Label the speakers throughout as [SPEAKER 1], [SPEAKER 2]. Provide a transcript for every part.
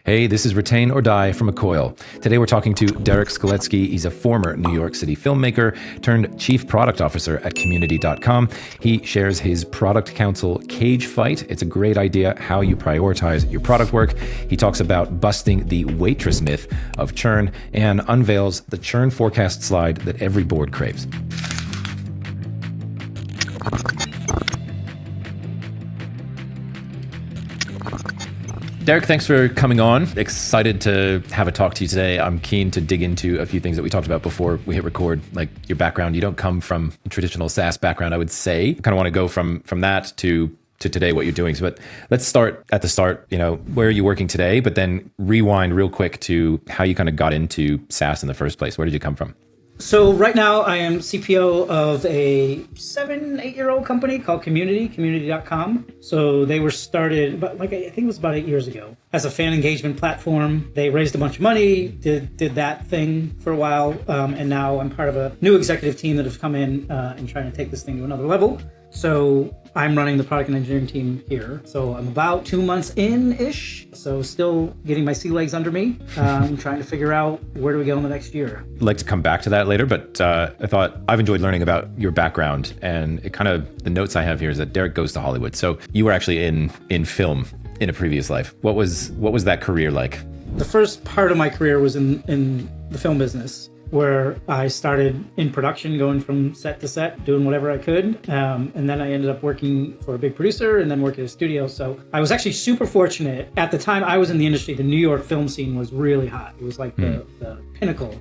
[SPEAKER 1] Hey, this is Retain or Die from A Coil. Today we're talking to Derek Skaletsky. He's a former New York City filmmaker turned chief product officer at community.com. He shares his product council cage fight. It's a great idea how you prioritize your product work. He talks about busting the waitress myth of churn and unveils the churn forecast slide that every board craves. Derek, thanks for coming on. Excited to have a talk to you today. I'm keen to dig into a few things that we talked about before we hit record, like your background. You don't come from a traditional SaaS background, I would say. Kind of want to go from that to today, what you're doing. So, but let's start at the start. Where are you working today? But then rewind real quick to how you kind of got into SaaS in the first place. Where did you come from?
[SPEAKER 2] So right now I am CPO of a 7-8-year-old company called community.com. So they were started, but I think it was about 8 years ago, as a fan engagement platform. They raised a bunch of money, did that thing for a while, and now I'm part of a new executive team that has come in and trying to take this thing to another level. So I'm running the product and engineering team here. So I'm about 2 months in-ish. So still getting my sea legs under me. Trying to figure out where do we go in the next year.
[SPEAKER 1] I'd like to come back to that later, but I thought I've enjoyed learning about your background, and it kind of, the notes I have here is that Derek goes to Hollywood. So you were actually in film in a previous life. What was that career like?
[SPEAKER 2] The first part of my career was in the film business, where I started in production, going from set to set, doing whatever I could. And then I ended up working for a big producer and then working at a studio. So I was actually super fortunate. At the time I was in the industry, the New York film scene was really hot. It was like the pinnacle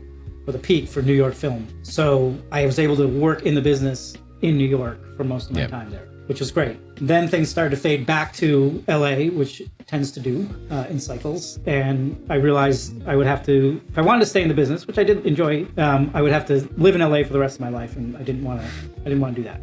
[SPEAKER 2] or the peak for New York film. So I was able to work in the business in New York for most of my time there, which was great. Then things started to fade back to LA, which tends to do in cycles. And I realized I would have to, if I wanted to stay in the business, which I did enjoy, I would have to live in LA for the rest of my life. And I didn't want to do that.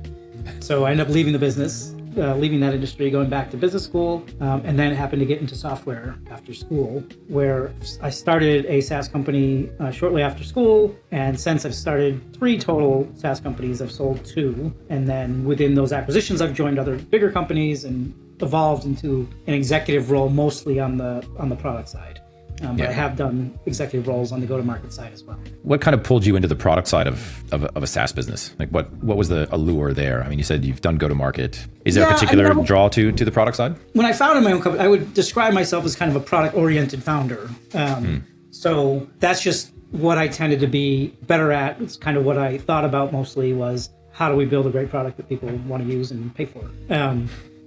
[SPEAKER 2] So I ended up leaving the business, leaving that industry, going back to business school, and then happened to get into software after school, where I started a SaaS company shortly after school. And since I've started 3 total SaaS companies, I've sold 2. And then within those acquisitions, I've joined other bigger companies and evolved into an executive role, mostly on the product side. But I have done executive roles on the go-to-market side as well.
[SPEAKER 1] What kind of pulled you into the product side of a SaaS business? Like what was the allure there? I mean, you said you've done go-to-market. Is there a particular draw to the product side?
[SPEAKER 2] When I founded my own company, I would describe myself as kind of a product-oriented founder. So that's just what I tended to be better at. It's kind of what I thought about mostly was, how do we build a great product that people want to use and pay for?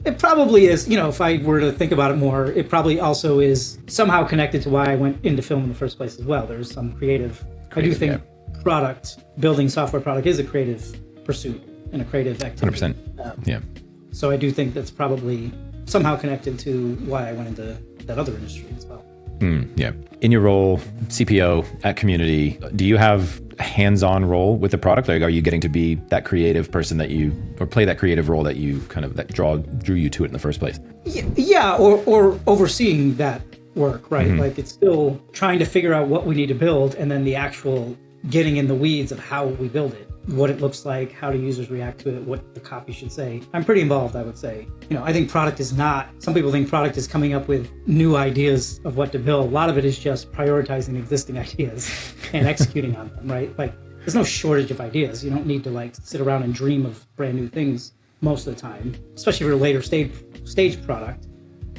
[SPEAKER 2] It probably is, if I were to think about it more, it probably also is somehow connected to why I went into film in the first place as well. There's some creative I do think building software product is a creative pursuit and a creative activity.
[SPEAKER 1] 100%.
[SPEAKER 2] So I do think that's probably somehow connected to why I went into that other industry as well.
[SPEAKER 1] In your role, CPO at Community, do you have a hands-on role with the product? Like, are you getting to be that creative person or play that creative role that you kind of, that drew you to it in the first place?
[SPEAKER 2] Yeah, or overseeing that work, right? Like, it's still trying to figure out what we need to build, and then the actual getting in the weeds of how we build it, what it looks like, how do users react to it, what the copy should say. I'm pretty involved, I would say. I think product is not, some people think product is coming up with new ideas of what to build. A lot of it is just prioritizing existing ideas and executing on them, right? Like, there's no shortage of ideas. You don't need to sit around and dream of brand new things most of the time, especially for a later stage product.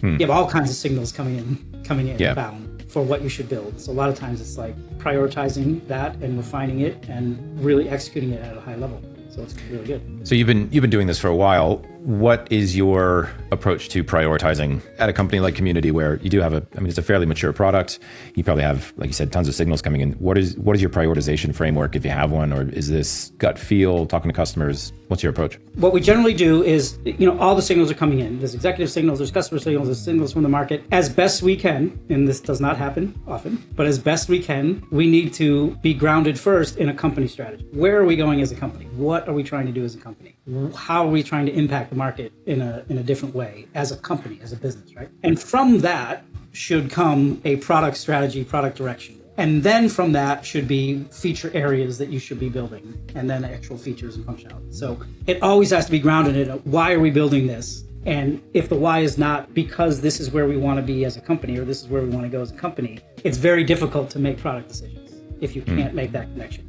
[SPEAKER 2] You have all kinds of signals coming in bound for what you should build. So a lot of times it's like prioritizing that and refining it and really executing it at a high level. So it's really good.
[SPEAKER 1] So you've been doing this for a while. What is your approach to prioritizing at a company like Community, where you do have it's a fairly mature product. You probably have, like you said, tons of signals coming in. What is your prioritization framework, if you have one, or is this gut feel, talking to customers? What's your approach?
[SPEAKER 2] What we generally do is, all the signals are coming in. There's executive signals, there's customer signals, there's signals from the market. As best we can, and this does not happen often, but as best we can, we need to be grounded first in a company strategy. Where are we going as a company? What are we trying to do as a company? How are we trying to impact the market in a different way as a company, as a business, right? And from that should come a product strategy, product direction. And then from that should be feature areas that you should be building, and then actual features and functionality. So it always has to be grounded in why are we building this? And if the why is not because this is where we want to be as a company or this is where we want to go as a company, it's very difficult to make product decisions if you can't make that connection.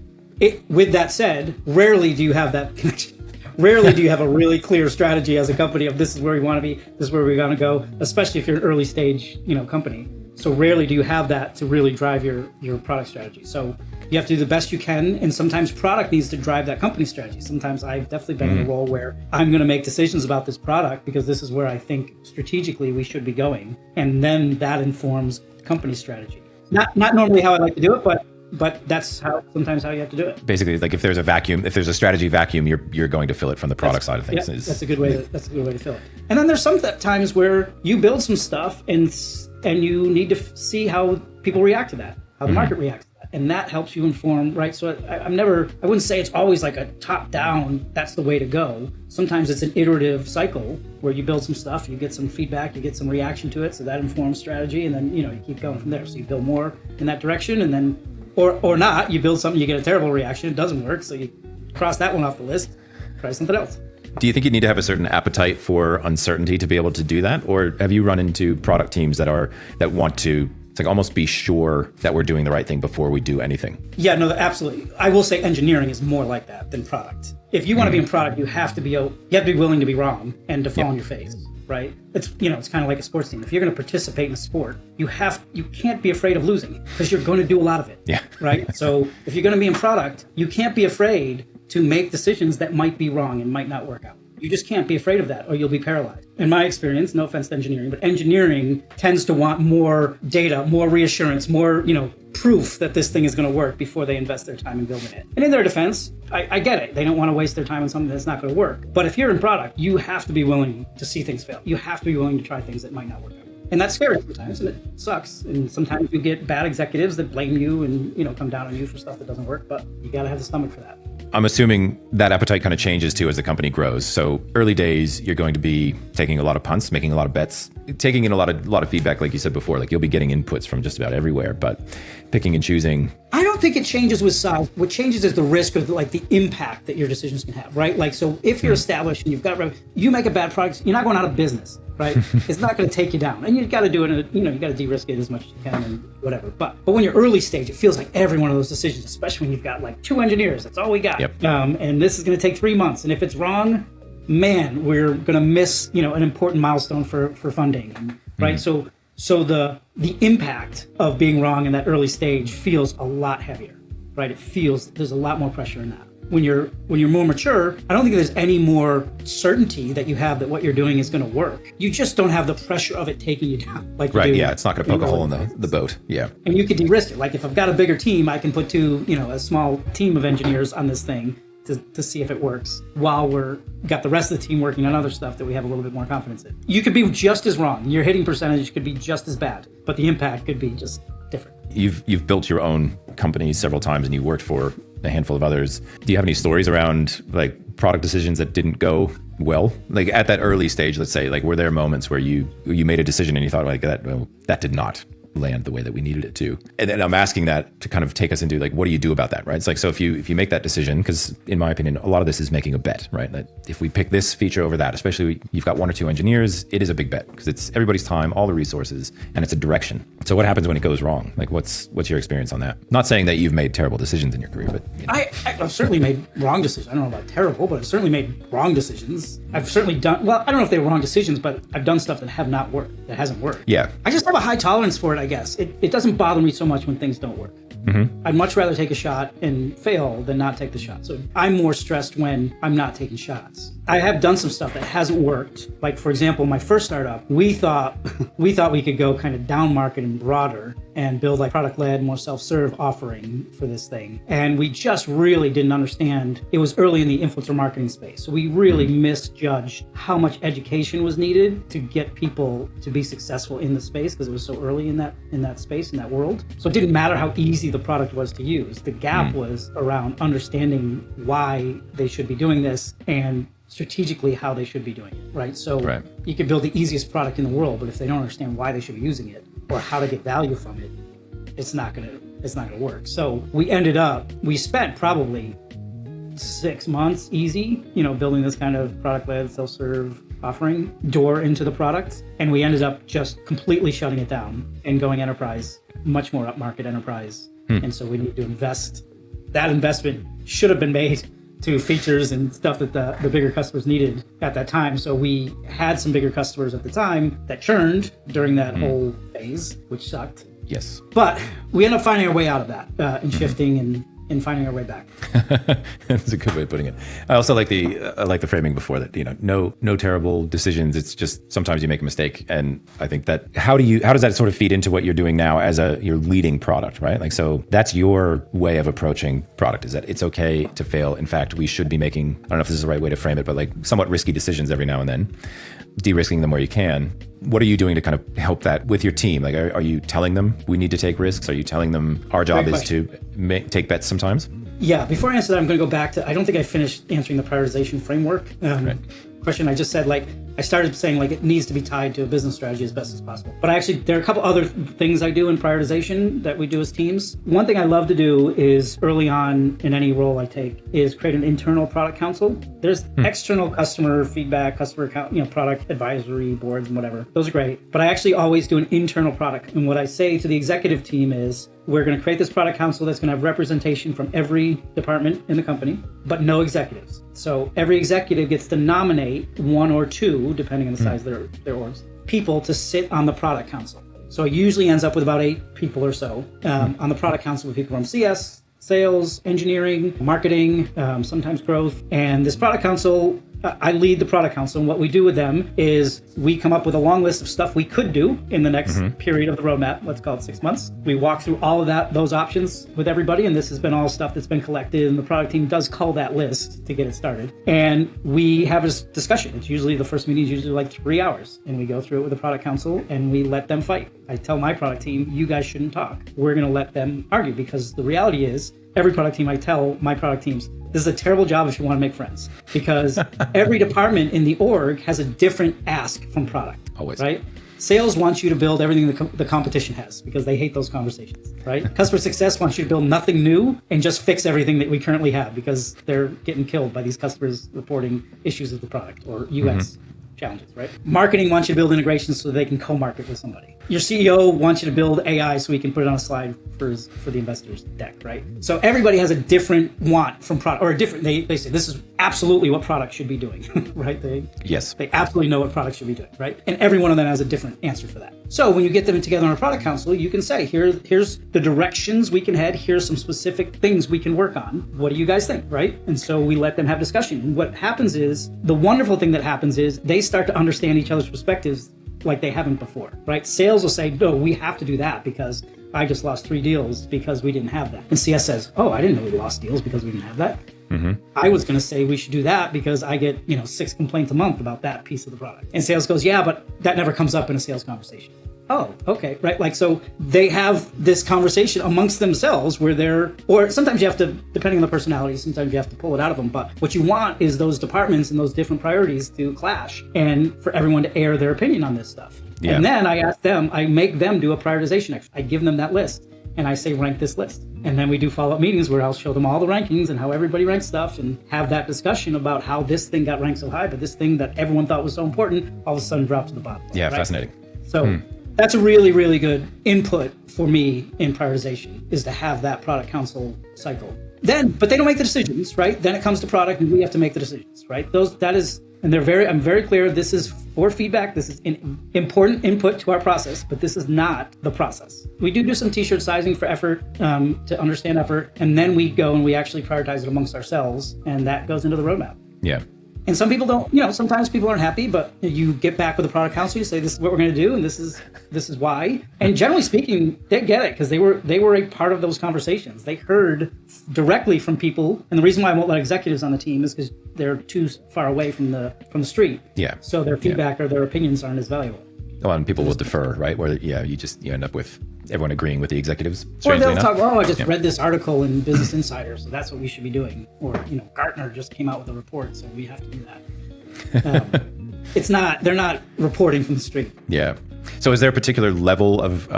[SPEAKER 2] With that said, rarely do you have that connection. Rarely do you have a really clear strategy as a company of this is where we want to be, this is where we're going to go, especially if you're an early stage, company. So rarely do you have that to really drive your product strategy. So you have to do the best you can, and sometimes product needs to drive that company strategy. Sometimes I've definitely been in a role where I'm going to make decisions about this product because this is where I think strategically we should be going, and then that informs company strategy. Not normally how I like to do it, but that's sometimes how you have to do it.
[SPEAKER 1] Basically, like if there's a strategy vacuum, you're going to fill it from the product side of things.
[SPEAKER 2] Yeah, that's a good way to fill it. And then there's some times where you build some stuff and you need to see how people react to that, how the market reacts to that. And that helps you inform, right? So I wouldn't say it's always like a top down, that's the way to go. Sometimes it's an iterative cycle where you build some stuff, you get some feedback, you get some reaction to it. So that informs strategy. And then, you keep going from there. So you build more in that direction, and then, or not, you build something, you get a terrible reaction, it doesn't work. So you cross that one off the list, try something else.
[SPEAKER 1] Do you think you need to have a certain appetite for uncertainty to be able to do that? Or have you run into product teams that want to almost be sure that we're doing the right thing before we do anything? Yeah,
[SPEAKER 2] no, absolutely. I will say engineering is more like that than product. If you want to be in product, you have to be willing to be wrong and to fall on your face, right? It's kind of like a sports team. If you're going to participate in a sport, you can't be afraid of losing because you're going to do a lot of it.
[SPEAKER 1] Yeah.
[SPEAKER 2] Right? So if you're going to be in product, you can't be afraid to make decisions that might be wrong and might not work out. You just can't be afraid of that or you'll be paralyzed. In my experience, no offense to engineering, but engineering tends to want more data, more reassurance, more, proof that this thing is going to work before they invest their time in building it. And in their defense, I get it. They don't want to waste their time on something that's not going to work. But if you're in product, you have to be willing to see things fail. You have to be willing to try things that might not work out. And that's scary sometimes, and it sucks. And sometimes you get bad executives that blame you and, come down on you for stuff that doesn't work, but you got to have the stomach for that.
[SPEAKER 1] I'm assuming that appetite kind of changes too as the company grows. So early days, you're going to be taking a lot of punts, making a lot of bets, taking in a lot of feedback, like you said before. Like you'll be getting inputs from just about everywhere, but picking and choosing.
[SPEAKER 2] I don't think it changes with size. What changes is the risk of the impact that your decisions can have, right? Like, so if you're established and you make a bad product, you're not going out of business, right? It's not going to take you down, and you got to do it. You got to de-risk it as much as you can and whatever. But when you're early stage, it feels like every one of those decisions, especially when you've got 2 engineers, that's all we got.
[SPEAKER 1] Yep.
[SPEAKER 2] And this is going to take 3 months, and if it's wrong, man, we're going to miss an important milestone for funding, right? So the impact of being wrong in that early stage feels a lot heavier, right? It feels there's a lot more pressure in that. When you're more mature, I don't think there's any more certainty that you have that what you're doing is going to work. You just don't have the pressure of it taking you down.
[SPEAKER 1] Right, yeah, it's not going to poke a hole in the boat, yeah.
[SPEAKER 2] And you could de-risk it. Like if I've got a bigger team, I can put a small team of engineers on this thing to see if it works while we're got the rest of the team working on other stuff that we have a little bit more confidence in. You could be just as wrong. Your hitting percentage could be just as bad, but the impact could be just different.
[SPEAKER 1] You've built your own company several times and you worked for a handful of others. Do you have any stories around product decisions that didn't go well? Like at that early stage, let's say, were there moments where you made a decision and you thought that did not land the way that we needed it to? And then I'm asking that to kind of take us into what do you do about that, right? It's so if you make that decision, because in my opinion, a lot of this is making a bet, right? That if we pick this feature over that, especially you've got 1 or 2 engineers, it is a big bet because it's everybody's time, all the resources, and it's a direction. So what happens when it goes wrong? What's your experience on that? Not saying that you've made terrible decisions in your career, but
[SPEAKER 2] I've certainly made wrong decisions. I don't know about terrible, but I've certainly made wrong decisions. I've certainly done, well, I don't know if they were wrong decisions, but I've done stuff that hasn't worked.
[SPEAKER 1] Yeah.
[SPEAKER 2] I just have a high tolerance for it, I guess. It doesn't bother me so much when things don't work. Mm-hmm. I'd much rather take a shot and fail than not take the shot. So I'm more stressed when I'm not taking shots. I have done some stuff that hasn't worked. Like, for example, my first startup, we thought we could go kind of down market and broader and build product-led, more self-serve offering for this thing. And we just really didn't understand. It was early in the influencer marketing space. So we really misjudged how much education was needed to get people to be successful in the space because it was so early in that space, in that world. So it didn't matter how easy the product was to use. The gap was around understanding why they should be doing this and strategically how they should be doing it, right? So you could build the easiest product in the world, but if they don't understand why they should be using it or how to get value from it, it's not gonna work. So we spent probably 6 months, easy, building this kind of product-led self-serve offering door into the product. And we ended up just completely shutting it down and going enterprise, much more upmarket enterprise. And so we need to invest. That investment should have been made to features and stuff that the bigger customers needed at that time. So we had some bigger customers at the time that churned during that whole phase, which sucked.
[SPEAKER 1] Yes.
[SPEAKER 2] But we ended up finding our way out of that and shifting and finding our way back.
[SPEAKER 1] That's a good way of putting it. I also like the framing before that, no terrible decisions. It's just sometimes you make a mistake. And I think that how does that sort of feed into what you're doing now as you're leading product, right? Like, so that's your way of approaching product, is that it's okay to fail. In fact, we should be making, I don't know if this is the right way to frame it, but like somewhat risky decisions every now and then, de-risking them where you can. What are you doing to kind of help that with your team? Like, are you telling them we need to take risks? Are you telling them our job is to take bets sometimes?
[SPEAKER 2] Yeah, before I answer that, I'm going to go back to, I don't think I finished answering the prioritization framework question. I just said, I started saying it needs to be tied to a business strategy as best as possible. But there are a couple other things I do in prioritization that we do as teams. One thing I love to do is early on in any role I take is create an internal product council. There's external customer feedback, customer product advisory boards and whatever. Those are great. But I actually always do an internal product. And what I say to the executive team is, we're going to create this product council that's going to have representation from every department in the company, but no executives. So every executive gets to nominate one or two, depending on the size of their orgs, people to sit on the product council. So it usually ends up with about 8 people or so on the product council, with people from CS, sales, engineering, marketing, sometimes growth. And this product council, I lead the product council. And what we do with them is we come up with a long list of stuff we could do in the next period of the roadmap. Let's call it 6 months. We walk through all of those options with everybody. And this has been all stuff that's been collected. And the product team does call that list to get it started. And we have a discussion. It's usually, the first meeting is usually 3 hours. And we go through it with the product council and we let them fight. I tell my product team, you guys shouldn't talk. We're going to let them argue, because the reality is, every product team, I tell my product teams, this is a terrible job if you want to make friends, because every department in the org has a different ask from product.
[SPEAKER 1] Always.
[SPEAKER 2] Right? Sales wants you to build everything the competition has, because they hate those conversations, right? Customer success wants you to build nothing new and just fix everything that we currently have, because they're getting killed by these customers reporting issues with the product or UX challenges, right? Marketing wants you to build integrations so they can co-market with somebody. Your CEO wants you to build AI so he can put it on a slide for the investors deck, right? So everybody has a different want from product, or a different, they say this is absolutely what product should be doing, right? They absolutely know what product should be doing, right? And every one of them has a different answer for that. So when you get them together on a product council, you can say, here's the directions we can head. Here's some specific things we can work on. What do you guys think, right? And so we let them have discussion. And what happens is, the wonderful thing that happens is they start to understand each other's perspectives like they haven't before, right? Sales will say, no, we have to do that because I just lost 3 deals because we didn't have that. And CS says, oh, I didn't know we lost deals because we didn't have that. I was going to say we should do that because I get 6 complaints a month about that piece of the product. And sales goes, yeah, but that never comes up in a sales conversation. Oh, okay, right? So they have this conversation amongst themselves where or sometimes you have to, depending on the personality, sometimes you have to pull it out of them. But what you want is those departments and those different priorities to clash and for everyone to air their opinion on this stuff. Yeah. And then I make them do a prioritization exercise. I give them that list and I say, rank this list. And then we do follow-up meetings where I'll show them all the rankings and how everybody ranks stuff and have that discussion about how this thing got ranked so high, but this thing that everyone thought was so important all of a sudden dropped to the bottom.
[SPEAKER 1] Yeah, right? Fascinating.
[SPEAKER 2] So that's a really, really good input for me in prioritization, is to have that product council cycle. But they don't make the decisions, right? Then it comes to product and we have to make the decisions, right? I'm very clear, this is for feedback. This is an important input to our process, but this is not the process. We do some t-shirt sizing for effort, to understand effort. And then we go and we actually prioritize it amongst ourselves. And that goes into the roadmap. Yeah. And some people don't, sometimes people aren't happy, but you get back with the product council, you say, this is what we're going to do, and this is why. And generally speaking, they get it, because they were a part of those conversations. They heard directly from people. And the reason why I won't let executives on the team is because they're too far away from the street. Yeah. So their feedback or their opinions aren't as valuable.
[SPEAKER 1] Well, and people will defer, right? Where you end up with everyone agreeing with the executives.
[SPEAKER 2] Or they'll talk, I just read this article in Business Insider, so that's what we should be doing. Or, Gartner just came out with a report, so we have to do that. They're not reporting from the street.
[SPEAKER 1] Yeah. So is there a particular level of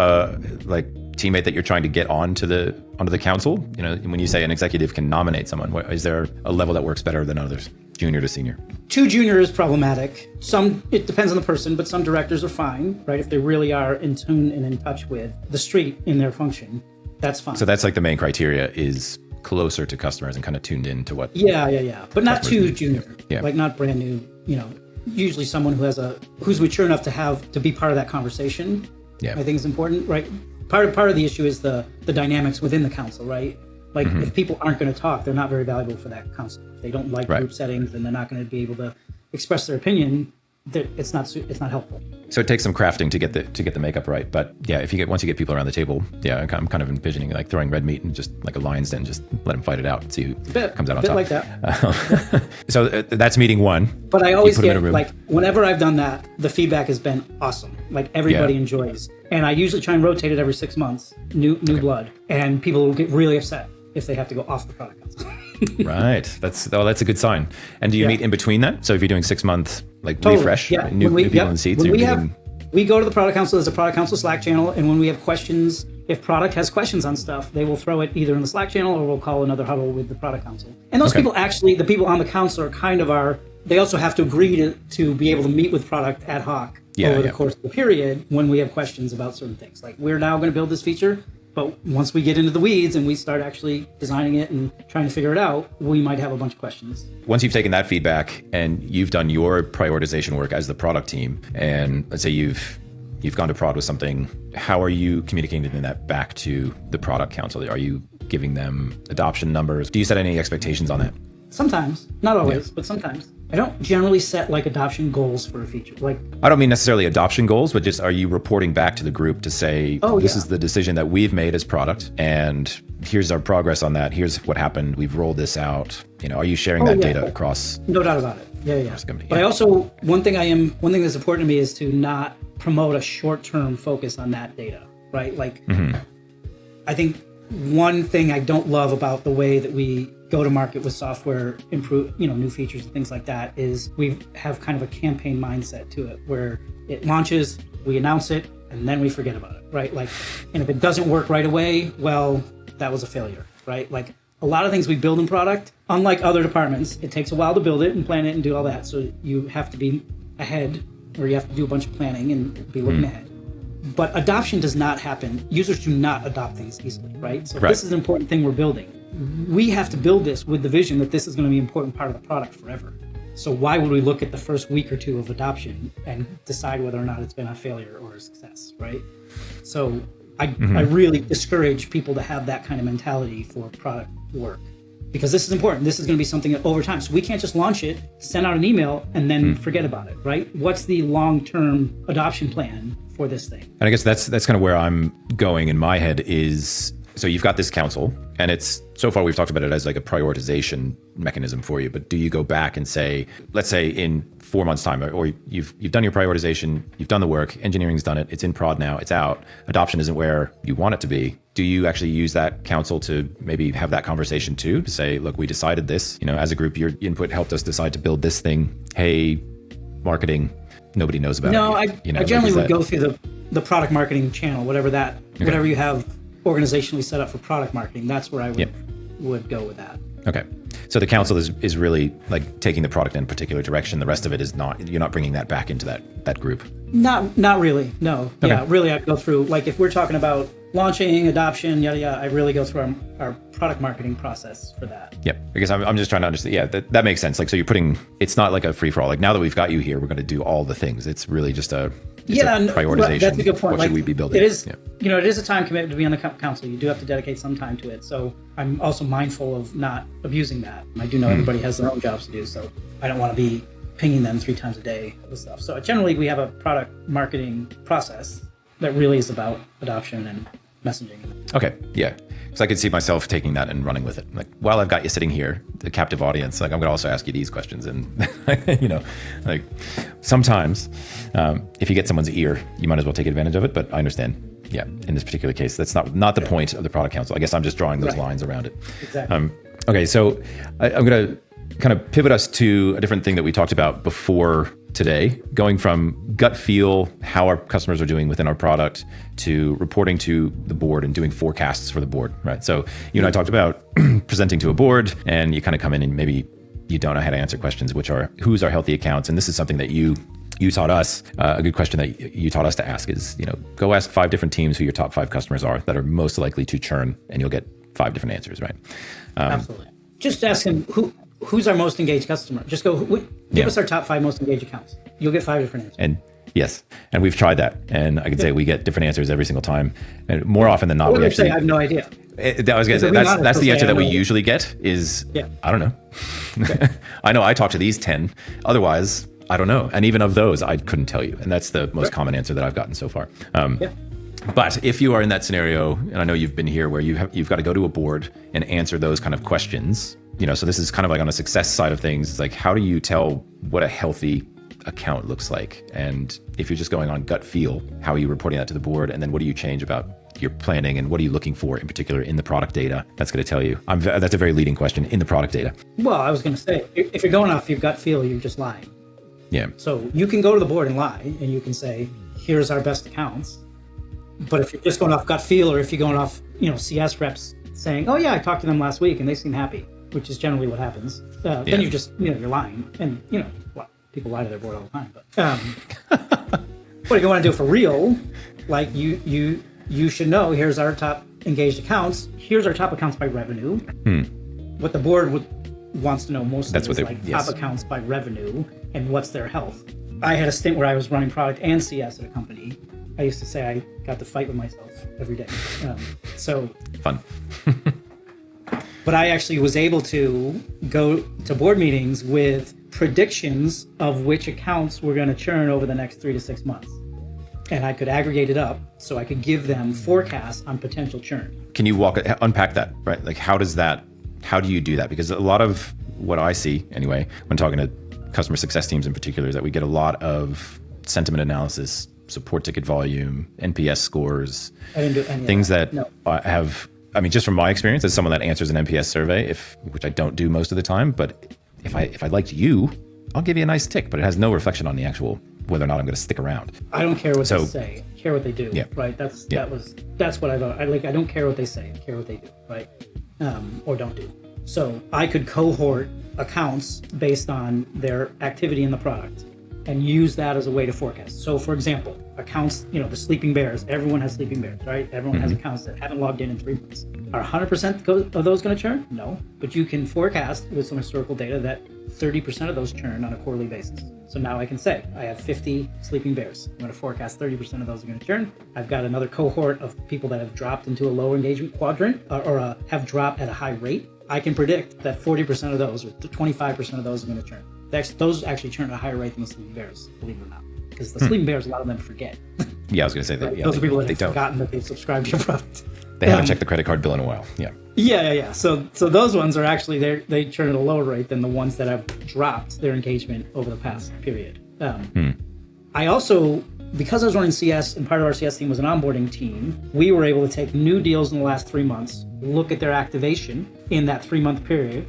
[SPEAKER 1] teammate that you're trying to get onto the council? You know, when you say an executive can nominate someone, is there a level that works better than others, junior to senior?
[SPEAKER 2] Too junior is problematic. It depends on the person, but some directors are fine, right? If they really are in tune and in touch with the street in their function, that's fine.
[SPEAKER 1] So that's like the main criteria is closer to customers and kind of tuned in to what.
[SPEAKER 2] Yeah. But not too
[SPEAKER 1] need.
[SPEAKER 2] junior.
[SPEAKER 1] Yeah.
[SPEAKER 2] Like not brand new, you know, usually someone who's mature enough to be part of that conversation.
[SPEAKER 1] Yeah.
[SPEAKER 2] I think is important, right? Part of the issue is the dynamics within the council, right? Like if people aren't going to talk, they're not very valuable for that council. If they don't like group settings, and they're not going to be able to express their opinion, that it's not helpful.
[SPEAKER 1] So it takes some crafting to get the makeup right. But yeah, once you get people around the table, yeah, I'm kind of envisioning like throwing red meat and just like a lion's den, just let them fight it out and see who comes out on top.
[SPEAKER 2] Like that.
[SPEAKER 1] So that's meeting one.
[SPEAKER 2] But I always get like whenever I've done that, the feedback has been awesome. Like everybody enjoys, and I usually try and rotate it every 6 months, new blood, and people will get really upset if they have to go off the product council.
[SPEAKER 1] Right. That's a good sign. And do you meet in between that? So if you're doing 6 months, like refresh, new people in the seats?
[SPEAKER 2] We go to the product council. There's a product council Slack channel. And when we have questions, if product has questions on stuff, they will throw it either in the Slack channel or we'll call another huddle with the product council. And those people actually, the people on the council are they also have to agree to be able to meet with product ad hoc over the course of the period when we have questions about certain things. Like we're now going to build this feature. But once we get into the weeds and we start actually designing it and trying to figure it out, we might have a bunch of questions.
[SPEAKER 1] Once you've taken that feedback and you've done your prioritization work as the product team, and let's say you've gone to prod with something, how are you communicating that back to the product council? Are you giving them adoption numbers? Do you set any expectations on that?
[SPEAKER 2] Sometimes, not always, but sometimes. I don't generally set like adoption goals for a feature. Like
[SPEAKER 1] I don't mean necessarily adoption goals, but just are you reporting back to the group to say, this is the decision that we've made as product, and here's our progress on that. Here's what happened. We've rolled this out. You know, are you sharing that data across?
[SPEAKER 2] No doubt about it. Yeah. But I also one thing that's important to me is to not promote a short-term focus on that data, right? Like I think one thing I don't love about the way that we go to market with software, improve, new features and things like that is we have kind of a campaign mindset to it where it launches, we announce it, and then we forget about it, right? Like, and if it doesn't work right away, well, that was a failure, right? Like a lot of things we build in product, unlike other departments, it takes a while to build it and plan it and do all that. So you have to be ahead, or you have to do a bunch of planning and be looking ahead. But adoption does not happen. Users do not adopt things easily, right? So this is an important thing we're building. We have to build this with the vision that this is going to be an important part of the product forever. So why would we look at the first week or two of adoption and decide whether or not it's been a failure or a success, right? So I really discourage people to have that kind of mentality for product work because this is important. This is going to be something that over time. So we can't just launch it, send out an email, and then forget about it, right? What's the long-term adoption plan for this thing?
[SPEAKER 1] And I guess that's kind of where I'm going in my head is, so you've got this council, and it's, so far we've talked about it as like a prioritization mechanism for you, but do you go back and say, let's say in 4 months time, or you've done your prioritization, you've done the work, engineering's done it, it's in prod now, it's out, adoption isn't where you want it to be. Do you actually use that council to maybe have that conversation too, to say, look, we decided this, as a group, your input helped us decide to build this thing. Hey, marketing, nobody knows about it.
[SPEAKER 2] No, I generally would go through the product marketing channel, whatever you have organizationally set up for product marketing. That's where I would go with that.
[SPEAKER 1] Okay. So the council is really like taking the product in a particular direction. The rest of it is not, you're not bringing that back into that group. Not really. No. Okay. Yeah. Really, I'd go through, like if we're talking about launching, adoption, yada, yada, I really go through our product marketing process for that. Yep. Because I'm just trying to understand. Yeah, that makes sense. Like, so it's not like a free for all. Like now that we've got you here, we're going to do all the things. It's really just a prioritization. That's a good point. What should we be building? It is, it is a time commitment to be on the council. You do have to dedicate some time to it. So I'm also mindful of not abusing that. I do know everybody has their own jobs to do, so I don't want to be pinging them 3 times a day with stuff. So generally we have a product marketing process that really is about adoption and messaging. Okay. Yeah. So I could see myself taking that and running with it. Like, while I've got you sitting here, the captive audience, like I'm going to also ask you these questions. And, like sometimes if you get someone's ear, you might as well take advantage of it. But I understand. Yeah. In this particular case, that's not the point of the product council. I guess I'm just drawing those lines around it. Exactly. Okay. So I'm going to kind of pivot us to a different thing that we talked about before today, going from gut feel, how our customers are doing within our product, to reporting to the board and doing forecasts for the board, right? So you and I talked about presenting to a board, and you kind of come in and maybe you don't know how to answer questions, which are, who's our healthy accounts? And this is something that you taught us. A good question that you taught us to ask is, go ask 5 different teams who your top 5 customers are that are most likely to churn, and you'll get 5 different answers, right?
[SPEAKER 2] Absolutely. Just ask him who's our most engaged customer. Just go, give us our top 5 most engaged accounts. You'll get 5 different answers.
[SPEAKER 1] And yes, and we've tried that, and I can say we get different answers every single time. And more often than not, we actually
[SPEAKER 2] say I have no idea.
[SPEAKER 1] I was gonna say that's the answer that we usually get is I don't know. Okay. I know I talked to these 10. Otherwise, I don't know. And even of those, I couldn't tell you. And that's the most common answer that I've gotten so far. But if you are in that scenario, and I know you've been here, where you've got to go to a board and answer those kind of questions, so this is kind of like on a success side of things. It's like, how do you tell what a healthy account looks like? And if you're just going on gut feel, how are you reporting that to the board? And then what do you change about your planning, and what are you looking for in particular in the product data? That's going to tell you. That's a very leading question, in the product data.
[SPEAKER 2] Well, I was going to say, if you're going off your gut feel, you're just lying.
[SPEAKER 1] Yeah.
[SPEAKER 2] So you can go to the board and lie, and you can say, here's our best accounts. But if you're just going off gut feel, or if you're going off, CS reps saying, oh yeah, I talked to them last week and they seem happy, which is generally what happens. Then you're just, you're lying. And, people lie to their board all the time. But what if you want to do it for real, like you should know, here's our top engaged accounts. Here's our top accounts by revenue. What the board wants to know mostly top accounts by revenue and what's their health. I had a stint where I was running product and CS at a company. I used to say I got to fight with myself every day. So
[SPEAKER 1] fun.
[SPEAKER 2] But I actually was able to go to board meetings with predictions of which accounts were going to churn over the next 3 to 6 months. And I could aggregate it up so I could give them forecasts on potential churn.
[SPEAKER 1] Can you unpack that, right? Like, how do you do that? Because a lot of what I see anyway, when talking to customer success teams in particular, is that we get a lot of sentiment analysis, support ticket volume, NPS scores,
[SPEAKER 2] I didn't do any
[SPEAKER 1] things
[SPEAKER 2] of
[SPEAKER 1] that have, just from my experience as someone that answers an NPS survey, which I don't do most of the time, but if I liked you, I'll give you a nice tick, but it has no reflection on the actual whether or not I'm going to stick around.
[SPEAKER 2] I don't care what they say. I care what they do.
[SPEAKER 1] Yeah.
[SPEAKER 2] Right. That's what I thought. I don't care what they say. I care what they do. Right. Or don't do. So I could cohort accounts based on their activity in the product and use that as a way to forecast. So for example, accounts, the sleeping bears, everyone has sleeping bears, right? Everyone has accounts that haven't logged in 3 months. Are 100% of those going to churn? No, but you can forecast with some historical data that 30% of those churn on a quarterly basis. So now I can say, I have 50 sleeping bears. I'm going to forecast 30% of those are going to churn. I've got another cohort of people that have dropped into a low engagement quadrant or have dropped at a high rate. I can predict that 40% of those or 25% of those are going to churn. Those actually churn at a higher rate than the sleeping bears, believe it or not. Because the sleeping bears, a lot of them forget.
[SPEAKER 1] Yeah, I was going to say that.
[SPEAKER 2] Right?
[SPEAKER 1] Yeah,
[SPEAKER 2] those are people that have forgotten that they've subscribed to your product.
[SPEAKER 1] They haven't checked the credit card bill in a while. Yeah.
[SPEAKER 2] Yeah. So those ones are actually, they churn at a lower rate than the ones that have dropped their engagement over the past period. I also, because I was running CS and part of our CS team was an onboarding team, we were able to take new deals in the last 3 months, look at their activation in that 3-month period.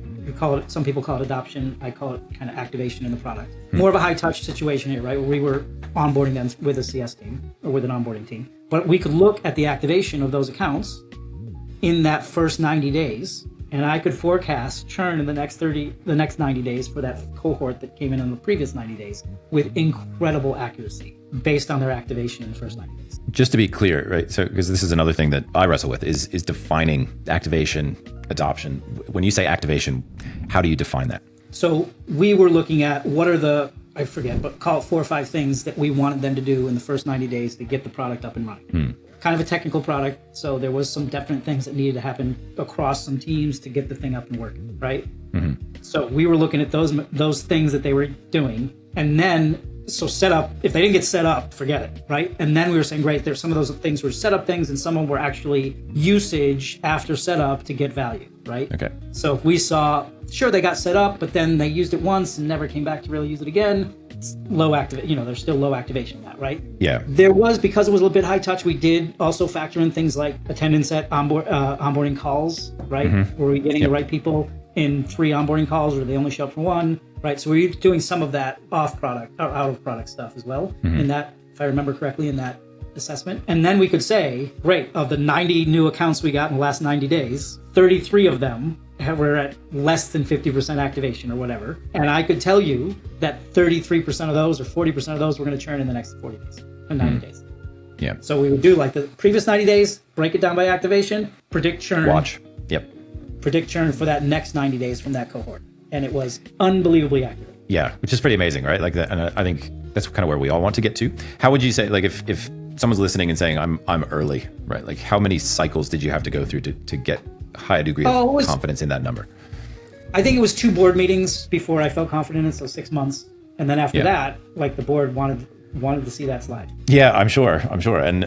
[SPEAKER 2] Some people call it adoption. I call it kind of activation in the product. More of a high touch situation here, right? Where we were onboarding them with a CS team or with an onboarding team. But we could look at the activation of those accounts in that first 90 days. And I could forecast churn in the next 90 days for that cohort that came in the previous 90 days with incredible accuracy based on their activation in the first 90 days.
[SPEAKER 1] Just to be clear, right? So, because this is another thing that I wrestle with is defining activation, adoption. When you say activation, how do you define that?
[SPEAKER 2] So we were looking at what are I forget, but call it 4 or 5 things that we wanted them to do in the first 90 days to get the product up and running. Kind of a technical product, so there was some definite things that needed to happen across some teams to get the thing up and working, right? So we were looking at those things that they were doing, and then set up. If they didn't get set up, forget it, right? And then we were saying, great, there's some of those things were setup things, and some of them were actually usage after setup to get value, right?
[SPEAKER 1] Okay.
[SPEAKER 2] So if we saw, sure, they got set up, but then they used it once and never came back to really use it again. It's low activation. There's still low activation in that, right?
[SPEAKER 1] Yeah.
[SPEAKER 2] There was, because it was a little bit high touch, we did also factor in things like attendance at onboarding calls, right? Were we getting the right people in 3 onboarding calls, or they only show up for 1? right? So we were doing some of that off product or out of product stuff as well. In that, if I remember correctly, in that assessment. And then we could say, great, of the 90 new accounts we got in the last 90 days, 33 of them were at less than 50% activation or whatever. And I could tell you that 33% of those or 40% of those were going to churn in the next 40 days or 90 days.
[SPEAKER 1] Yeah.
[SPEAKER 2] So we would do like the previous 90 days, break it down by activation, predict churn.
[SPEAKER 1] Watch. Yep.
[SPEAKER 2] Predict churn for that next 90 days from that cohort. And it was unbelievably accurate.
[SPEAKER 1] Yeah, which is pretty amazing, right? Like that, and I think that's kind of where we all want to get to. How would you say, like, if someone's listening and saying, I'm early, right? Like, how many cycles did you have to go through to get a high degree of confidence in that number?
[SPEAKER 2] I think it was 2 board meetings before I felt confident in, so 6 months. And then after that, like the board wanted to see that slide.
[SPEAKER 1] Yeah, I'm sure. And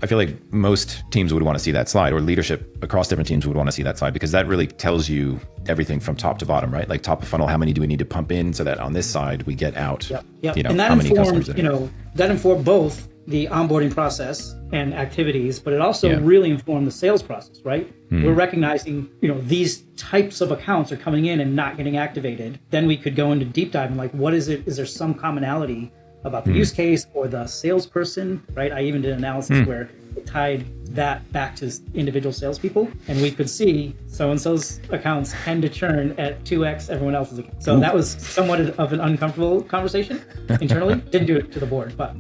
[SPEAKER 1] I feel like most teams would want to see that slide, or leadership across different teams would want to see that slide, because that really tells you everything from top to bottom, right? Like top of funnel, how many do we need to pump in so that on this side we get out,
[SPEAKER 2] and that
[SPEAKER 1] how many
[SPEAKER 2] informed,
[SPEAKER 1] customers
[SPEAKER 2] that informed both the onboarding process and activities, but it also really informed the sales process, right? We're recognizing, these types of accounts are coming in and not getting activated. Then we could go into deep dive and like, what is it? Is there some commonality about the use case or the salesperson, right? I even did an analysis where it tied that back to individual salespeople, and we could see so-and-so's accounts tend to churn at 2x everyone else's account. So that was somewhat of an uncomfortable conversation internally. Didn't do it to the board, but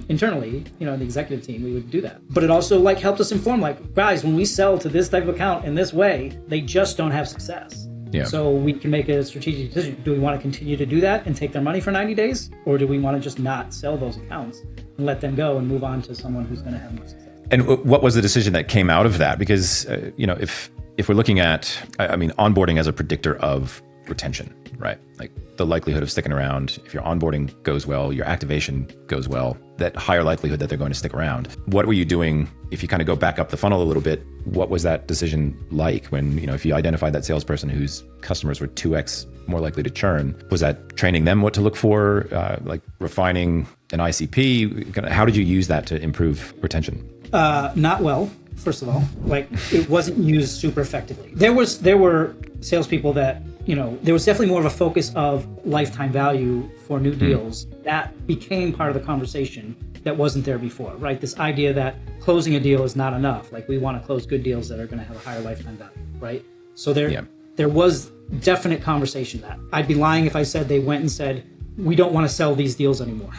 [SPEAKER 2] internally, in the executive team, we would do that. But it also like helped us inform, like, guys, when we sell to this type of account in this way, they just don't have success. Yeah. So we can make a strategic decision. Do we want to continue to do that and take their money for 90 days? Or do we want to just not sell those accounts and let them go and move on to someone who's going to have more success?
[SPEAKER 1] And what was the decision that came out of that? Because, if we're looking at, onboarding as a predictor of retention, right? Like the likelihood of sticking around, if your onboarding goes well, your activation goes well, that higher likelihood that they're going to stick around. What were you doing, if you kind of go back up the funnel a little bit, what was that decision like when, if you identified that salesperson whose customers were 2x more likely to churn? Was that training them what to look for, like refining an ICP? How did you use that to improve retention?
[SPEAKER 2] Not well, first of all. Like, it wasn't used super effectively. There were salespeople that, there was definitely more of a focus of lifetime value for new deals. That became part of the conversation that wasn't there before, right? This idea that closing a deal is not enough. Like, we want to close good deals that are going to have a higher lifetime value, right? So there was definite conversation that I'd be lying if I said they went and said, we don't want to sell these deals anymore.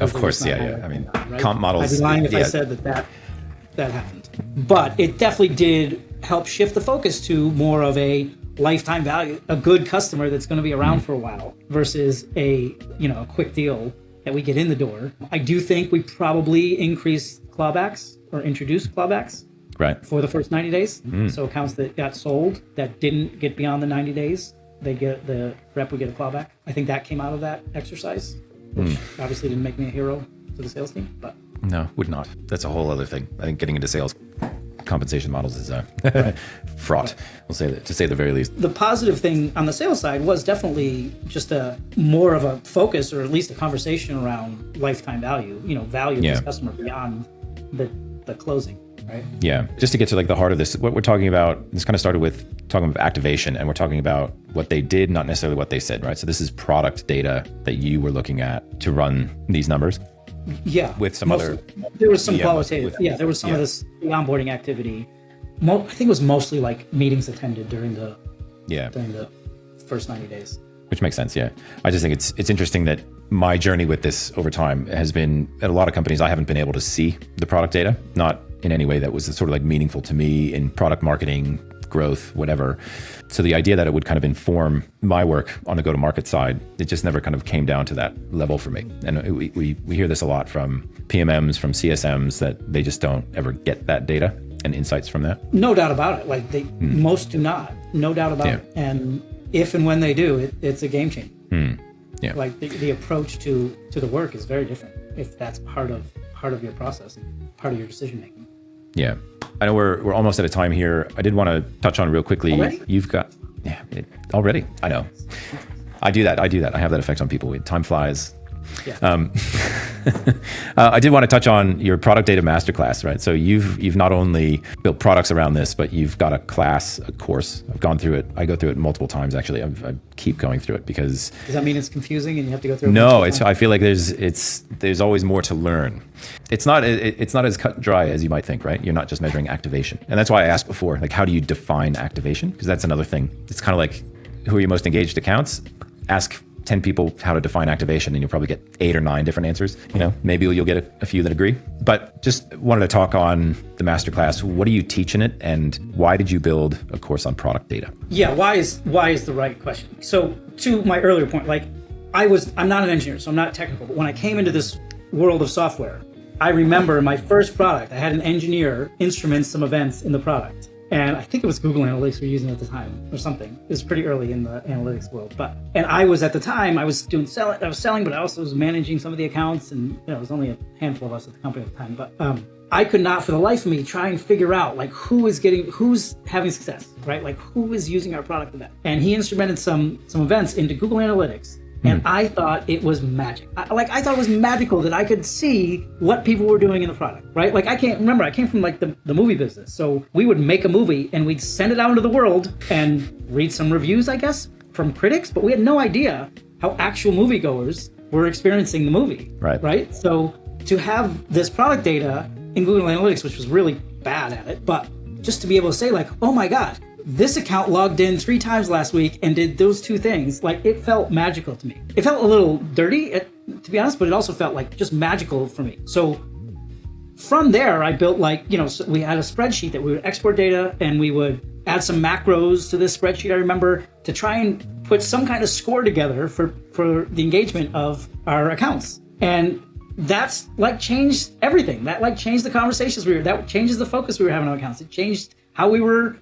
[SPEAKER 1] Of course, right? Comp models.
[SPEAKER 2] I'd be lying if I said that happened. But it definitely did help shift the focus to more of a lifetime value, a good customer that's going to be around for a while versus a quick deal that we get in the door. I do think we probably increased clawbacks or introduced clawbacks for the first 90 days. So accounts that got sold that didn't get beyond the 90 days, the rep would get a clawback. I think that came out of that exercise, which obviously didn't make me a hero to the sales team, but
[SPEAKER 1] no, would not. That's a whole other thing. I think getting into sales compensation models is fraught. We'll say that, to say the very least.
[SPEAKER 2] The positive thing on the sales side was definitely just a more of a focus, or at least a conversation around lifetime value. Value of this customer beyond the closing. Right?
[SPEAKER 1] Yeah. Just to get to like the heart of this, what we're talking about, this kind of started with talking about activation, and we're talking about what they did, not necessarily what they said, right? So this is product data that you were looking at to run these numbers.
[SPEAKER 2] Yeah.
[SPEAKER 1] With some
[SPEAKER 2] there was some qualitative. There was some of this onboarding activity. I think it was mostly like meetings attended during the first 90 days.
[SPEAKER 1] Which makes sense, yeah. I just think it's interesting that my journey with this over time has been, at a lot of companies, I haven't been able to see the product data, not in any way that was sort of like meaningful to me in product marketing, growth, whatever. So the idea that it would kind of inform my work on the go-to-market side, it just never kind of came down to that level for me. And we hear this a lot from PMMs, from CSMs, that they just don't ever get that data and insights from that.
[SPEAKER 2] No doubt about it. Like most do not. No doubt about it. And if and when they do, it's a game changer. Yeah. Like the approach to the work is very different if that's part of your process and part of your decision making.
[SPEAKER 1] Yeah. I know we're almost out of time here. I did want to touch on real quickly.
[SPEAKER 2] Already?
[SPEAKER 1] You've got already. I know. I do that. I have that effect on people. Time flies.
[SPEAKER 2] Yeah.
[SPEAKER 1] I did want to touch on your product data masterclass, right? So you've not only built products around this, but you've got a course. I've gone through it. I go through it multiple times, actually. I keep going through it because...
[SPEAKER 2] Does that mean it's confusing and you have to go through it?
[SPEAKER 1] No, I feel like there's always more to learn. It's not as cut and dry as you might think, right? You're not just measuring activation. And that's why I asked before, like, how do you define activation? Because that's another thing. It's kind of like, who are your most engaged accounts? Ask 10 people how to define activation and you'll probably get 8 or 9 different answers. Maybe you'll get a few that agree. But just wanted to talk on the masterclass. What do you teach in it, and why did you build a course on product data?
[SPEAKER 2] Yeah, why is the right question. So to my earlier point, like I'm not an engineer, so I'm not technical, but when I came into this world of software, I remember my first product, I had an engineer instrument some events in the product. And I think it was Google Analytics we were using at the time or something. It was pretty early in the analytics world. And I was at the time, I was selling, but I also was managing some of the accounts. And it was only a handful of us at the company at the time. But I could not, for the life of me, try and figure out like who's having success, right? Like who is using our product event. And he instrumented some events into Google Analytics. And I thought it was magic. I thought it was magical that I could see what people were doing in the product, right? Like I came from like the movie business. So we would make a movie and we'd send it out into the world and read some reviews, I guess, from critics, but we had no idea how actual moviegoers were experiencing the movie, right? So to have this product data in Google Analytics, which was really bad at it, but just to be able to say like, oh my God, this account logged in 3 times last week and did those 2 things. Like it felt magical to me. It felt a little dirty, to be honest, but it also felt like just magical for me. So from there, I built so we had a spreadsheet that we would export data and we would add some macros to this spreadsheet, I remember, to try and put some kind of score together for the engagement of our accounts. And that's like changed everything. That like changed the conversations that changes the focus we were having on accounts. It changed how we were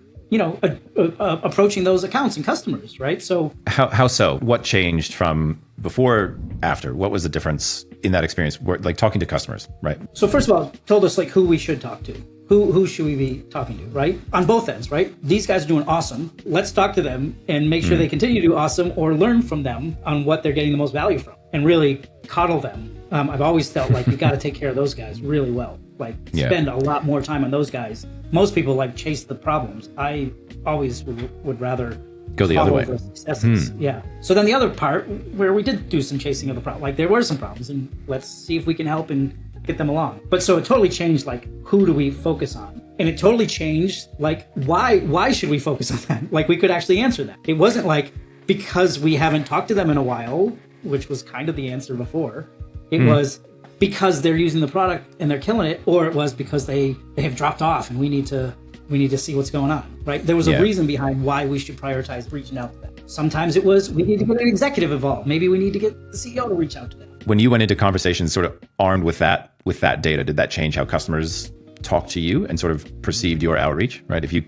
[SPEAKER 2] approaching those accounts and customers, right? So
[SPEAKER 1] how so? What changed from before, after? What was the difference in that experience? Like talking to customers, right?
[SPEAKER 2] So first of all, it told us like who we should talk to. Who should we be talking to, right? On both ends, right? These guys are doing awesome. Let's talk to them and make sure they continue to do awesome or learn from them on what they're getting the most value from and really coddle them. I've always felt like you got to take care of those guys really well. Like spend a lot more time on those guys. Most people like chase the problems. I always would rather
[SPEAKER 1] go the other way.
[SPEAKER 2] The successes. Yeah. So then the other part where we did do some chasing of the problem, like there were some problems and let's see if we can help and get them along. But so it totally changed like who do we focus on? And it totally changed like why should we focus on that? Like we could actually answer that. It wasn't like because we haven't talked to them in a while, which was kind of the answer before. It was because they're using the product and they're killing it, or it was because they have dropped off and we need to see what's going on, right? There was a reason behind why we should prioritize reaching out to them. Sometimes it was we need to get an executive involved. Maybe we need to get the CEO to reach out to them.
[SPEAKER 1] When you went into conversations sort of armed with that data, did that change how customers talked to you and sort of perceived your outreach, right? If you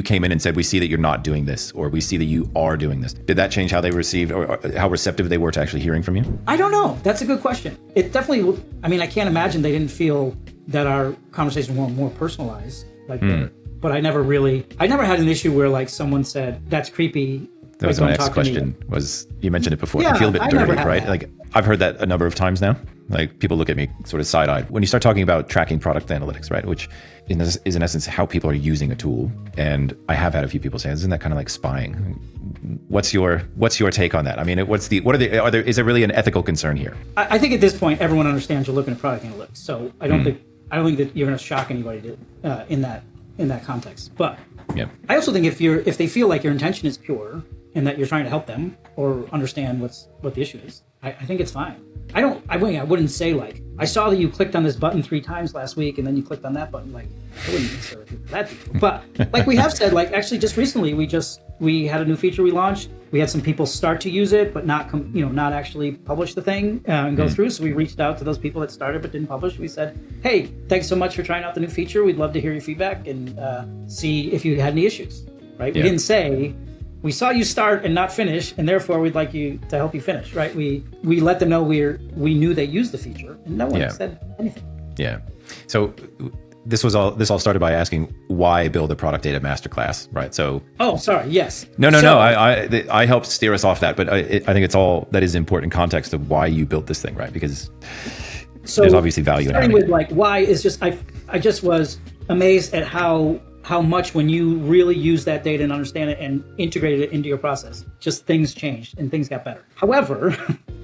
[SPEAKER 1] came in and said, we see that you're not doing this, or we see that you are doing this, did that change how they received or how receptive they were to actually hearing from you?
[SPEAKER 2] I don't know. That's a good question. It definitely, I can't imagine they didn't feel that our conversation were more personalized like that. But I never had an issue where like someone said, that's creepy.
[SPEAKER 1] That was my next question was, you mentioned it before. I feel a bit dirty, right? Like I've heard that a number of times now. Like people look at me sort of side-eyed. When you start talking about tracking product analytics, right? Which is in essence how people are using a tool. And I have had a few people say, isn't that kind of like spying? What's your take on that? I mean, is there really an ethical concern here?
[SPEAKER 2] I think at this point, everyone understands you're looking at product analytics. So I don't think that you're going to shock anybody in that context. But I also think if they feel like your intention is pure and that you're trying to help them or understand what the issue is, I think it's fine. I wouldn't say like, I saw that you clicked on this button 3 times last week and then you clicked on that button. Like, I wouldn't necessarily do that. But like we have said, like actually just recently, we had a new feature we launched. We had some people start to use it, but not actually publish the thing and go through. So we reached out to those people that started but didn't publish. We said, hey, thanks so much for trying out the new feature. We'd love to hear your feedback and see if you had any issues, right? We didn't say, we saw you start and not finish, and therefore we'd like you to help you finish, right? We let them know we knew they used the feature, and no one said anything.
[SPEAKER 1] Yeah. So this all started by asking why build a product data masterclass, right? So. Oh,
[SPEAKER 2] sorry. Yes.
[SPEAKER 1] No. I helped steer us off that, but I think it's all that is important context of why you built this thing, right? Because
[SPEAKER 2] So
[SPEAKER 1] there's obviously value in
[SPEAKER 2] starting
[SPEAKER 1] having
[SPEAKER 2] with like why is just I just was amazed at how much when you really use that data and understand it and integrated it into your process, just things changed and things got better. However,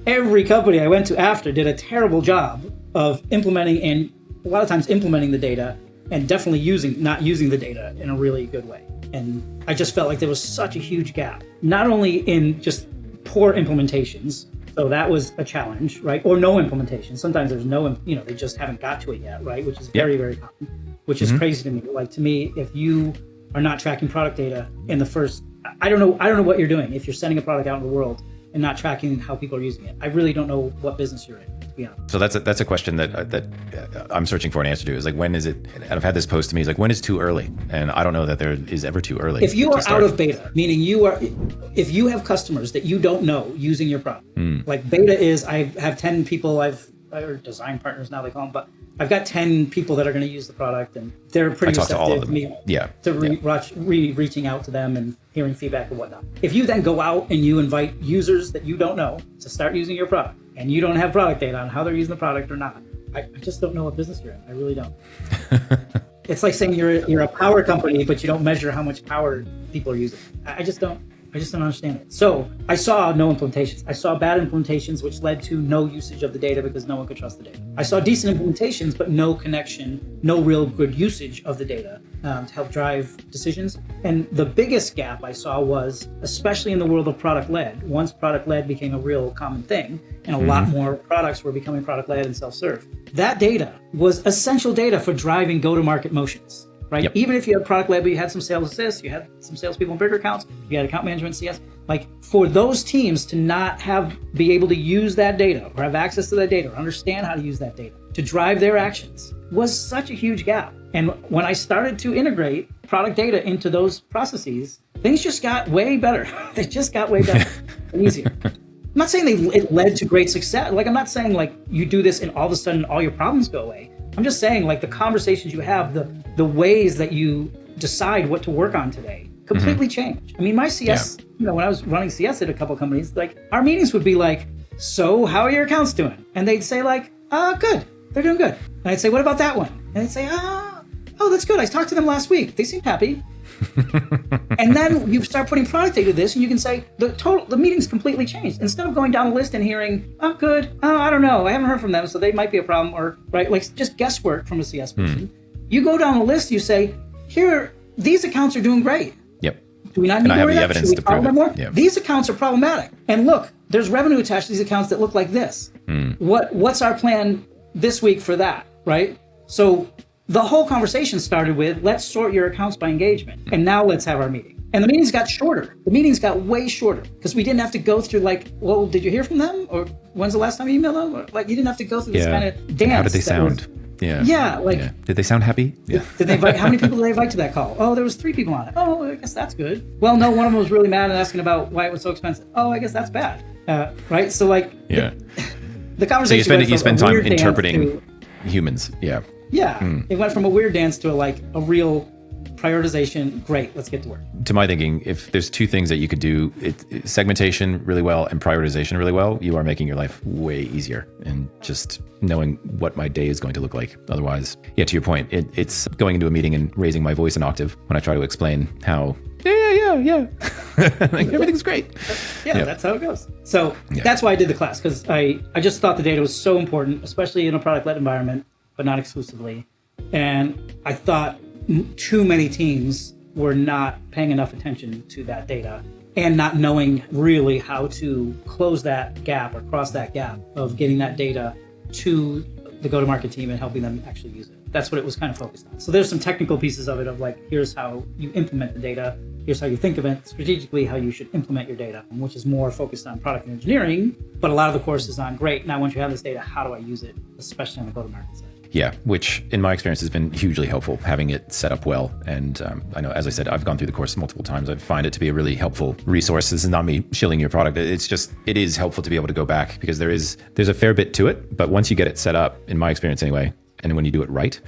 [SPEAKER 2] every company I went to after did a terrible job of implementing, and a lot of times implementing the data and definitely not using the data in a really good way. And I just felt like there was such a huge gap, not only in just poor implementations. So that was a challenge, right? Or no implementation. Sometimes there's no, they just haven't got to it yet, right? Which is very, very common, which is crazy to me. Like to me, if you are not tracking product data in the first, I don't know what you're doing. If you're sending a product out in the world and not tracking how people are using it, I really don't know what business you're in, to be honest.
[SPEAKER 1] So that's a question that I'm searching for an answer to. Is like, when is it? And I've had this posed to me. Is like, when is too early? And I don't know that there is ever too early.
[SPEAKER 2] If you are out of beta, meaning if you have customers that you don't know using your product, like beta is, I have 10 people or design partners now they call them, but I've got 10 people that are going to use the product, and they're pretty receptive to me reaching out to them and hearing feedback and whatnot. If you then go out and you invite users that you don't know to start using your product, and you don't have product data on how they're using the product or not, I just don't know what business you're in. I really don't. It's like saying you're a power company, but you don't measure how much power people are using. I just don't understand it. So I saw no implementations. I saw bad implementations, which led to no usage of the data because no one could trust the data. I saw decent implementations, but no connection, no real good usage of the data to help drive decisions. And the biggest gap I saw was, especially in the world of product-led, once product-led became a real common thing, and a lot more products were becoming product-led and self-serve, that data was essential data for driving go-to-market motions. Right? Yep. Even if you had product led, but you had some sales assists, you had some salespeople in bigger accounts, you had account management, CS, like for those teams to not be able to use that data or have access to that data or understand how to use that data to drive their actions was such a huge gap. And when I started to integrate product data into those processes, things just got way better. They just got way better and easier. I'm not saying it led to great success. Like, I'm not saying like you do this and all of a sudden all your problems go away. I'm just saying like the conversations you have, the ways that you decide what to work on today completely change. I mean, my CS, when I was running CS at a couple of companies, like our meetings would be like, so how are your accounts doing? And they'd say like, good, they're doing good. And I'd say, what about that one? And they'd say, oh, that's good. I talked to them last week. They seemed happy. And then you start putting product data to this, and you can say the meeting's completely changed. Instead of going down the list and hearing, oh, good, oh, I don't know, I haven't heard from them, so they might be a problem, or right, like just guesswork from a CS person. You go down the list, you say, here, these accounts are doing great.
[SPEAKER 1] Yep.
[SPEAKER 2] Do we not need more of that? Should we follow them more?
[SPEAKER 1] Yep.
[SPEAKER 2] These accounts are problematic. And look, there's revenue attached to these accounts that look like this. What's our plan this week for that, right? So the whole conversation started with, let's sort your accounts by engagement. And now let's have our meeting. And the meetings got shorter. The meetings got way shorter because we didn't have to go through like, well, did you hear from them? Or when's the last time you emailed them? Or, like, you didn't have to go through this kind of dance.
[SPEAKER 1] How did they sound? Did they sound happy? Yeah.
[SPEAKER 2] Did they invite? How many people did they invite to that call? Oh, there was 3 people on it. Oh, I guess that's good. Well, no, one of them was really mad and asking about why it was so expensive. Oh, I guess that's bad. Right? So like, the conversation.
[SPEAKER 1] So you spend time interpreting humans. Yeah.
[SPEAKER 2] Yeah. It went from a weird dance to a real prioritization. Great, let's get to work.
[SPEAKER 1] To my thinking, if there's 2 things that you could do, segmentation really well and prioritization really well, you are making your life way easier and just knowing what my day is going to look like. Otherwise, to your point, it's going into a meeting and raising my voice an octave when I try to explain how, like, everything's great.
[SPEAKER 2] That's how it goes. So that's why I did the class, because I just thought the data was so important, especially in a product-led environment, but not exclusively. And I thought too many teams were not paying enough attention to that data and not knowing really how to close that gap or cross that gap of getting that data to the go-to-market team and helping them actually use it. That's what it was kind of focused on. So there's some technical pieces of it of like, here's how you implement the data. Here's how you think of it strategically, how you should implement your data, which is more focused on product and engineering. But a lot of the course is on, great, now once you have this data, how do I use it, especially on the go-to-market side?
[SPEAKER 1] Yeah, which in my experience has been hugely helpful, having it set up well. And I know, as I said, I've gone through the course multiple times. I find it to be a really helpful resource. This is not me shilling your product. It is helpful to be able to go back because there's a fair bit to it. But once you get it set up, in my experience anyway, and when you do it right,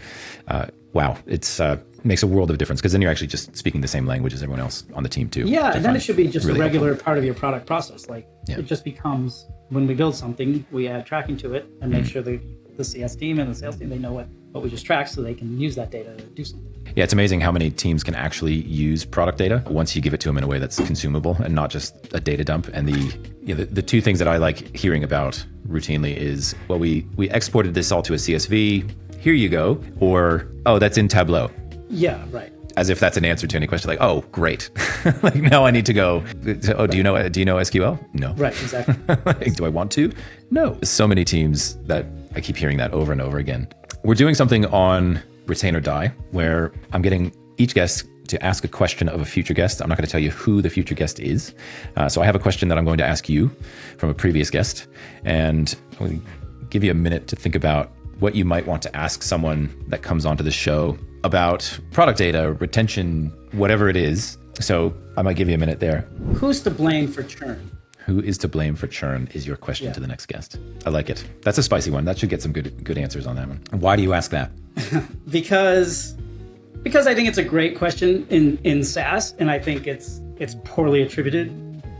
[SPEAKER 1] wow, it's makes a world of difference because then you're actually just speaking the same language as everyone else on the team too.
[SPEAKER 2] Yeah, and then it should be just really a regular part of your product process. Like it just becomes, when we build something, we add tracking to it and make sure the the CS team and the sales team, they know what we just tracked, so they can use that data to do something.
[SPEAKER 1] Yeah, it's amazing how many teams can actually use product data once you give it to them in a way that's consumable and not just a data dump. And the two things that I like hearing about routinely is, well, we exported this all to a CSV. Here you go. Or, oh, that's in Tableau.
[SPEAKER 2] Yeah, right.
[SPEAKER 1] As if that's an answer to any question. Like, oh, great. Like now I need to go. Oh, do you know SQL? No.
[SPEAKER 2] Right, exactly.
[SPEAKER 1] Like, do I want to? No. So many teams that I keep hearing that over and over again. We're doing something on Retain or Die where I'm getting each guest to ask a question of a future guest. I'm not going to tell you who the future guest is. So I have a question that I'm going to ask you from a previous guest. And I'm going to give you a minute to think about what you might want to ask someone that comes onto the show about product data, retention, whatever it is. So I might give you a minute there.
[SPEAKER 2] Who's to blame for churn?
[SPEAKER 1] Who is to blame for churn is your question to the next guest. I like it. That's a spicy one. That should get some good answers on that one. Why do you ask that?
[SPEAKER 2] Because I think it's a great question in SaaS, and I think it's poorly attributed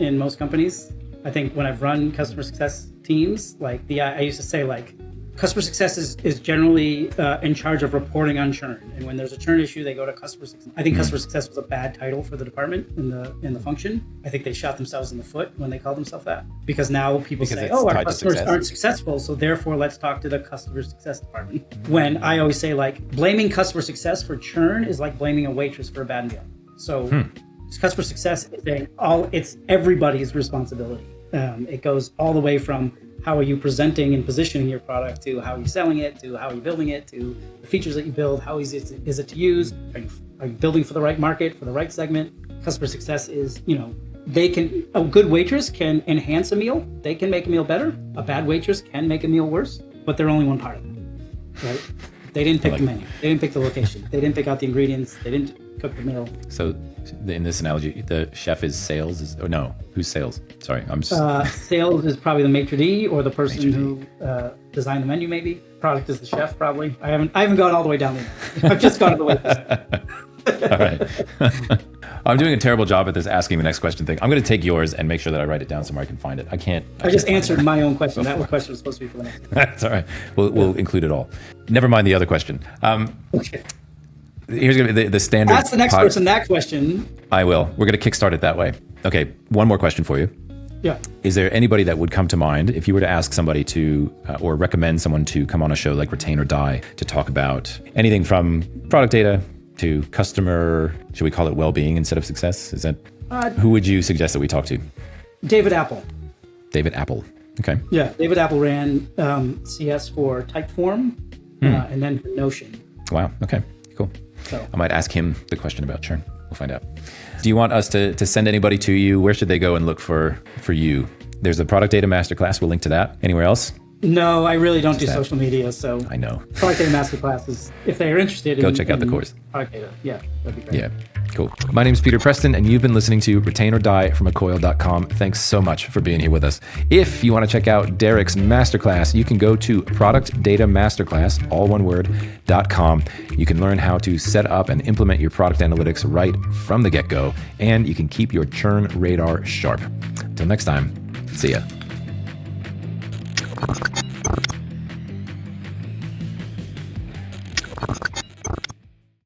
[SPEAKER 2] in most companies. I think when I've run customer success teams, like I used to say, like, customer success is generally in charge of reporting on churn, and when there's a churn issue, they go to customer success. I think customer success was a bad title for the department in the function. I think they shot themselves in the foot when they called themselves that, because now people say, "Oh, our customers aren't successful, so therefore let's talk to the customer success department." When I always say, like, blaming customer success for churn is like blaming a waitress for a bad meal. So customer success is it's everybody's responsibility. It goes all the way from how are you presenting and positioning your product, to how are you selling it, to how are you building it, to the features that you build, how easy is it to use, are you building for the right market, for the right segment. Customer success is, a good waitress can enhance a meal, they can make a meal better. A bad waitress can make a meal worse, but they're only one part of it, right? They didn't pick the menu, they didn't pick the location, they didn't pick out the ingredients, they didn't cook the meal.
[SPEAKER 1] So in this analogy, the chef is sales, who's sales? Sorry, I'm
[SPEAKER 2] sales is probably the maitre d' or the person who designed the menu, maybe. Product is the chef, probably. I haven't gone all the way down there. I've just gone to the way.
[SPEAKER 1] All right. I'm doing a terrible job at this asking the next question thing. I'm going to take yours and make sure that I write it down somewhere I can find it. I just answered
[SPEAKER 2] my own question. That question was supposed to be for the next one.
[SPEAKER 1] That's all right. We'll include it all. Never mind the other question.
[SPEAKER 2] Okay.
[SPEAKER 1] Here's going to be the standard.
[SPEAKER 2] Ask the next person that question.
[SPEAKER 1] I will. We're going to kickstart it that way. Okay. One more question for you.
[SPEAKER 2] Yeah.
[SPEAKER 1] Is there anybody that would come to mind if you were to ask somebody to, or recommend someone to come on a show like Retain or Die to talk about anything from product data to customer, should we call it well-being instead of success? Is that, who would you suggest that we talk to?
[SPEAKER 2] David Apple.
[SPEAKER 1] David Apple. Okay.
[SPEAKER 2] Yeah. David Apple ran CS for Typeform and then for Notion.
[SPEAKER 1] Wow. Okay. Cool. So I might ask him the question about churn. We'll find out. Do you want us to send anybody to you? Where should they go and look for you? There's a product data masterclass. We'll link to that. Anywhere else?
[SPEAKER 2] No, I really don't do social media. So
[SPEAKER 1] I know.
[SPEAKER 2] Product data masterclass is, if they're interested
[SPEAKER 1] go check out the course.
[SPEAKER 2] Product data. Yeah, that'd be great.
[SPEAKER 1] Yeah. Cool. My name is Peter Preston, and you've been listening to Retain or Die from Acoil.com. Thanks so much for being here with us. If you want to check out Derek's masterclass, you can go to productdatamasterclass, all one word, .com. You can learn how to set up and implement your product analytics right from the get-go, and you can keep your churn radar sharp. Till next time, see ya.